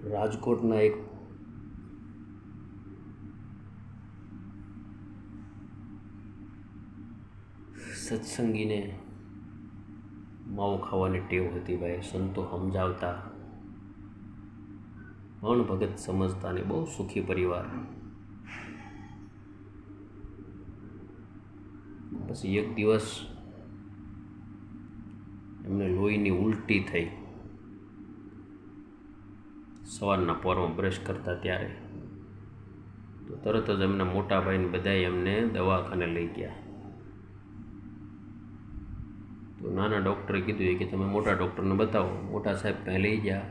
રાજકોટના એક સત્સંગીને માવો ખાવાની ટેવ હતી ભાઈ. સંતો સમજાવતા પણ ભગત સમજતા ને બહુ સુખી પરિવાર. પછી એક દિવસ એમને લોહીની ઉલટી થઈ સવારના પોરમાં બ્રશ કરતા ત્યારે. તો તરત જ એમના મોટા ભાઈને બધાએ એમને દવાખાને લઈ ગયા. તો નાના ડૉક્ટરે કીધું કે તમે મોટા ડૉક્ટરને બતાવો. મોટા સાહેબ ત્યાં લઈ ગયા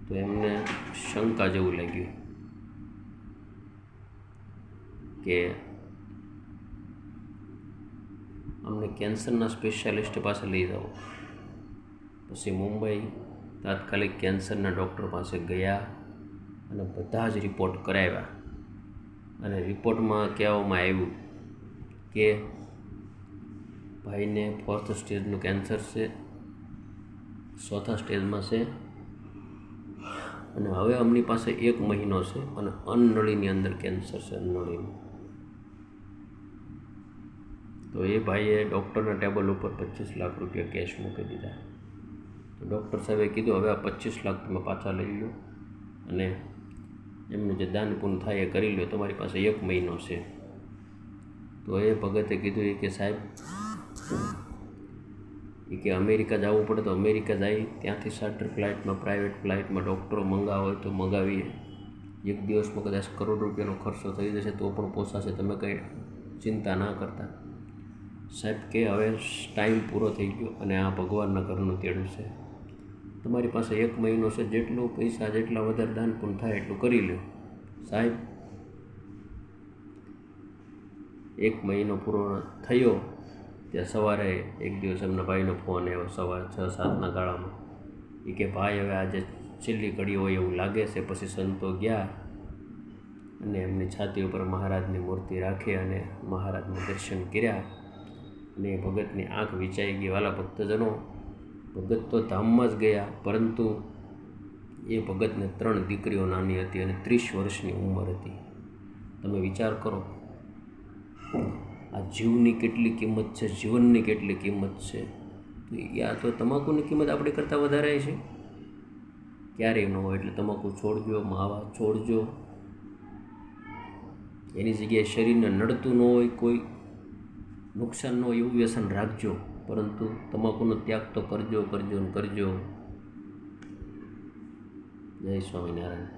તો એમને શંકા જેવું લાગ્યું કે અમને કેન્સરના સ્પેશિયાલિસ્ટ પાસે લઈ જાઓ. પછી મુંબઈ તાત્કાલિક કેન્સરના ડૉક્ટર પાસે ગયા અને બધા જ રિપોર્ટ કરાવ્યા. અને રિપોર્ટમાં કહેવામાં આવ્યું કે ભાઈને 4th સ્ટેજનું કેન્સર છે, 4થા સ્ટેજમાં છે અને હવે અમની પાસે 1 મહિનો છે અને અન્નનળીની અંદર કેન્સર છે, અન્નનળીનું. તો એ ભાઈએ ડૉક્ટરના ટેબલ ઉપર 25 લાખ રૂપિયા કેશ મૂકી દીધા. તો ડૉક્ટર સાહેબે કીધું હવે આ 25 લાખ તમે પાછા લઈ લો અને એમનું જે દાન પુણ્ય થાય એ કરી લો, તમારી પાસે 1 મહિનો છે. તો એ ભગતે કીધું કે સાહેબ કે અમેરિકા જવું પડે તો અમેરિકા જાય, ત્યાંથી ચાર્ટર ફ્લાઇટમાં, પ્રાઇવેટ ફ્લાઇટમાં ડૉક્ટરો મંગાવો હોય તો મંગાવીએ. એક દિવસમાં કદાચ કરોડ રૂપિયાનો ખર્ચો થઈ જશે તો પણ પોસાશે, તમે કંઈ ચિંતા ના કરતા. સાહેબ કે હવે ટાઈમ પૂરો થઈ ગયો અને આ ભગવાનના ઘરનું તેડું છે. તમારી પાસે 1 મહિનો છે, જેટલું પૈસા જેટલા વધારે દાન પુણ્ય થાય એટલું કરી લો. સાહેબ 1 મહિનો પૂરો થયો ત્યાં સવારે એક દિવસ એમના ભાઈનો ફોન આવ્યો સવારે 6-7ના ગાળામાં. એ કે ભાઈ હવે આજે છેલ્લી ઘડી હોય એવું લાગે છે. પછી સંતો ગયા અને એમની છાતી ઉપર મહારાજની મૂર્તિ રાખી અને મહારાજના દર્શન કર્યા અને એ ભગતની આંખ વિચાઈ ગઈ. વાલા ભક્તજનો, ભગત તો ધામમાં જ ગયા, પરંતુ એ ભગતને 3 દીકરીઓ નાની હતી અને 30 વર્ષની ઉંમર હતી. તમે વિચાર કરો, આ જીવની કેટલી કિંમત છે, જીવનની કેટલી કિંમત છે. યા તો તમાકુની કિંમત આપણી કરતાં વધારે છે. ક્યારેય ન હોય. એટલે તમાકુ છોડજો, માવા છોડજો. એની જગ્યાએ શરીરને નડતું ન હોય, કોઈ નુકસાન ન હોય એવું વ્યસન રાખજો, પરંતુ તમાકુનો ત્યાગ તો કરજો કરજો ને કરજો. જય સ્વામિનારાયણ.